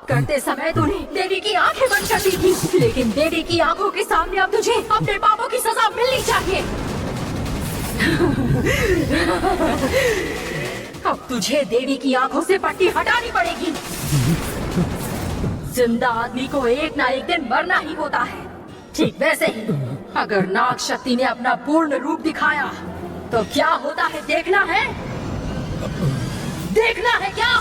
करते समय तूने देवी की आंखें बंद कर दी थी, लेकिन देवी की आंखों के सामने अब तुझे अपने पापों की सजा मिलनी चाहिए। अब तुझे देवी की आंखों से पट्टी हटानी पड़ेगी। जिंदा आदमी को एक ना एक दिन मरना ही होता है। ठीक वैसे ही अगर नाग शक्ति ने अपना पूर्ण रूप दिखाया तो क्या होता है देखना है? देखना है क्या?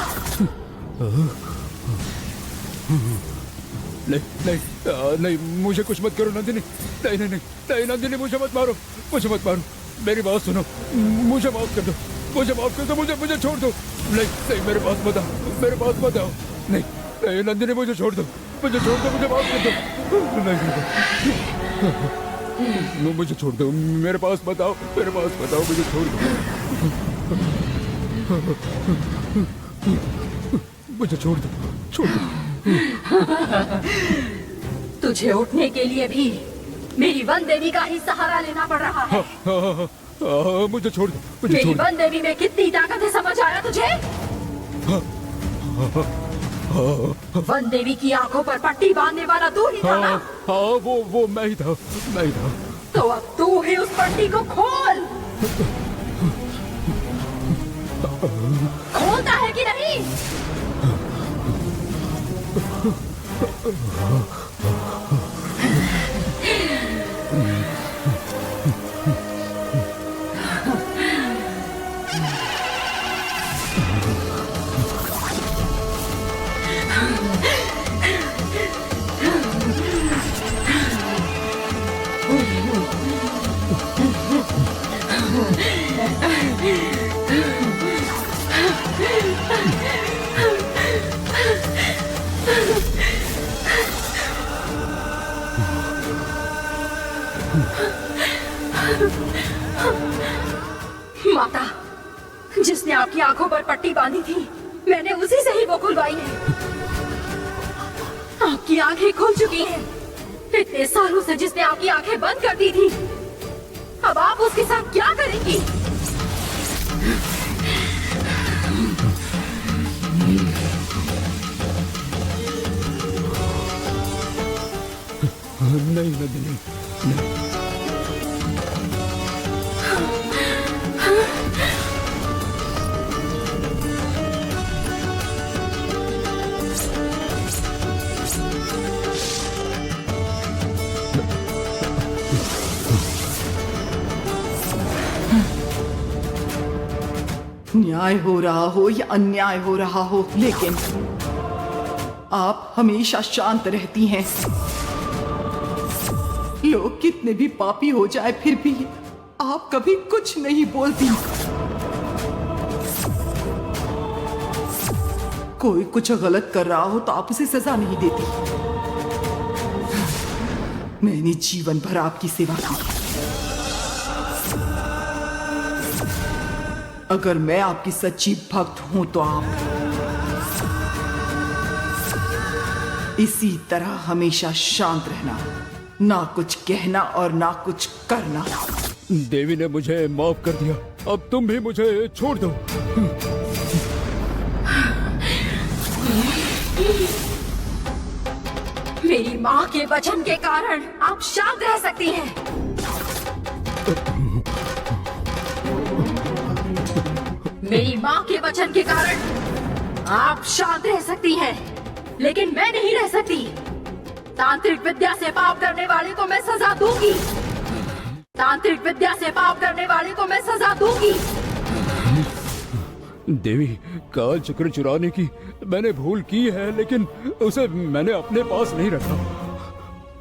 नहीं, मुझे कुछ मत करो नंदिनी। नहीं नंदिनी, मुझे मत मारो, मेरी बात सुनो, मुझे माफ कर दो, मुझे छोड़ दो। नहीं, मेरे पास मत आओ। नहीं नंदिनी, मुझे छोड़ दो, मुझे माफ कर दो। नहीं, मुझे छोड़ दो, मेरे पास मत आओ, मुझे छोड़ दो, मुझे छोड़ दो। तुझे उठने के लिए भी मेरी वन देवी का ही सहारा लेना पड़ रहा है। मुझे छोड़ दो, मेरी वन देवी में कितनी ताकत है समझ आया तुझे? वन देवी की आंखों पर पट्टी बांधने वाला तू ही था ना? वो मैं ही था। तो अब तू ही उस पट्टी को खोल। खोलता है कि नहीं? माता, जिसने आपकी आंखों पर पट्टी बांधी थी, मैंने उसी से ही वो खुलवाई है। आपकी आंखें खुल चुकी हैं। इतने सालों से जिसने आपकी आंखें बंद कर दी थी, अब आप उसके साथ क्या करेंगी? नहीं नंदिनी, नहीं। न्याय हो रहा हो या अन्याय हो रहा हो, लेकिन आप हमेशा शांत रहती हैं। लोग कितने भी पापी हो जाए फिर भी आप कभी कुछ नहीं बोलती। कोई कुछ गलत कर रहा हो तो आप उसे सजा नहीं देती। मैंने जीवन भर आपकी सेवा की। अगर मैं आपकी सच्ची भक्त हूं तो आप इसी तरह हमेशा शांत रहना, ना कुछ कहना और ना कुछ करना। देवी ने मुझे माफ कर दिया, अब तुम भी मुझे छोड़ दो। मेरी माँ के वचन के कारण आप शांत रह सकती हैं। मेरी माँ के वचन के कारण आप शांत रह सकती हैं, लेकिन मैं नहीं रह सकती। तांत्रिक विद्या से पाप करने वाले को मैं सजा दूंगी। तांत्रिक विद्या से पाप करने वाले को मैं सजा दूंगी। देवी, काल चक्र चुराने की मैंने भूल की है, लेकिन उसे मैंने अपने पास नहीं रखा।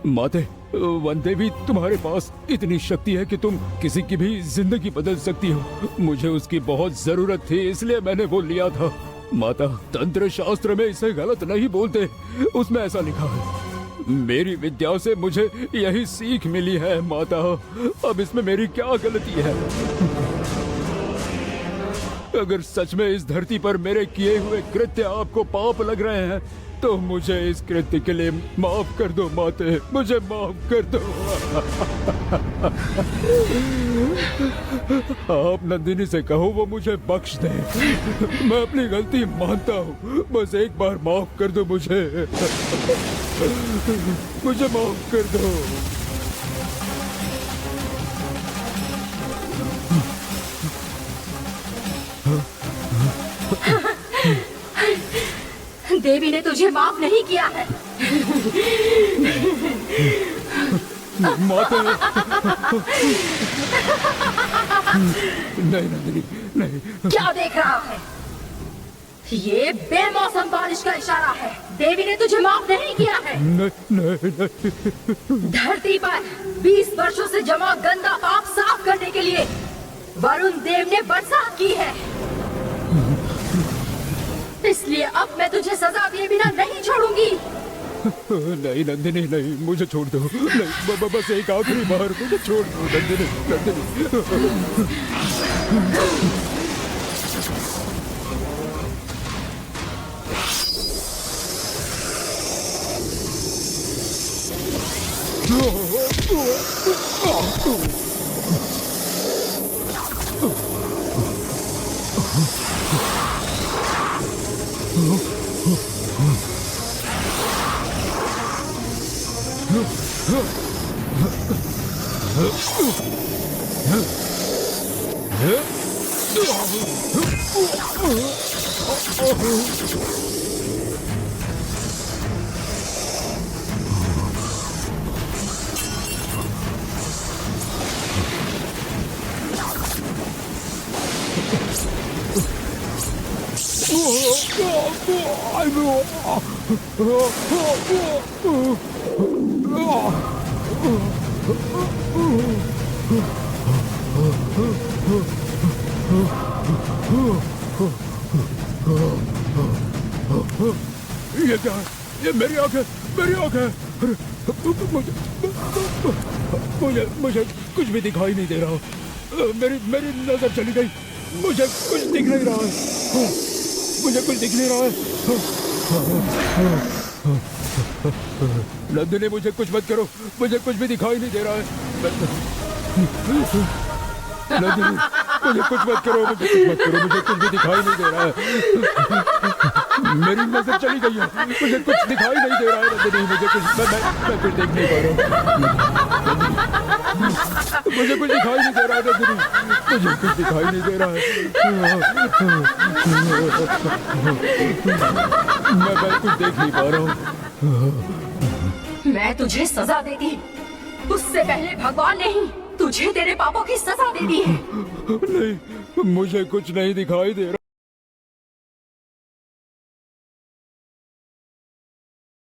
माते, वन देवी, तुम्हारे पास इतनी शक्ति है कि तुम किसी की भी जिंदगी बदल सकती हो। मुझे उसकी बहुत जरूरत थी, इसलिए मैंने वो लिया था। माता, तंत्र शास्त्र में इसे गलत नहीं बोलते, उसमें ऐसा लिखा है। मेरी विद्या से मुझे यही सीख मिली है माता, अब इसमें मेरी क्या गलती है? अगर सच में इस धरती पर मेरे किए हुए कृत्य आपको पाप लग रहे हैं तो मुझे इस कृत्य के लिए माफ कर दो माते, मुझे माफ कर दो। आप नंदिनी से कहो वो मुझे बख्श दे। मैं अपनी गलती मानता हूँ, बस एक बार माफ कर दो मुझे। मुझे माफ कर दो। देवी ने तुझे माफ नहीं किया है। माता नहीं नंदिनी नहीं। क्या देख रहा है? ये बेमौसम बारिश का इशारा है। देवी ने तुझे माफ नहीं किया है। नहीं। धरती पर 20 वर्षों से जमा गंदा पाप साफ करने के लिए वरुण देव ने बरसात की है। इसलिए अब मैं तुझे सजा दिए बिना नहीं छोड़ूंगी। नहीं नंदिनी नहीं, मुझे छोड़ दो। नहीं बस एक आखिरी बार मुझे छोड़ दो नंदिनी, नंदिनी। ये क्या है? ये मेरी आंखें, मेरी आंखें। मुझे कुछ भी दिखाई नहीं दे रहा। मेरी नजर चली गई। मुझे कुछ दिख नहीं रहा है। मुझे कुछ दिख नहीं रहा है। नंदिनी मुझे कुछ मत करो, मुझे कुछ भी दिखाई नहीं दे रहा है। नंदिनी मुझे कुछ मत करो, मुझे कुछ मत करो, मुझे कुछ भी दिखाई नहीं दे रहा है। मेरी नजर चली गई है, मुझे कुछ दिखाई नहीं दे रहा है। नंदिनी मुझे कुछ मैं कुछ देख नहीं पा रहा हूँ। मुझे कुछ दिखाई नहीं दे रहा है नंदिनी, मुझे कुछ दिखाई नहीं दे रहा है। मैं कुछ देख नहीं पा रहा हूँ। मैं तुझे सजा देती, उससे पहले भगवान ने ही तुझे तेरे पापों की सजा दे दी है। नहीं, मुझे कुछ नहीं दिखाई दे रहा।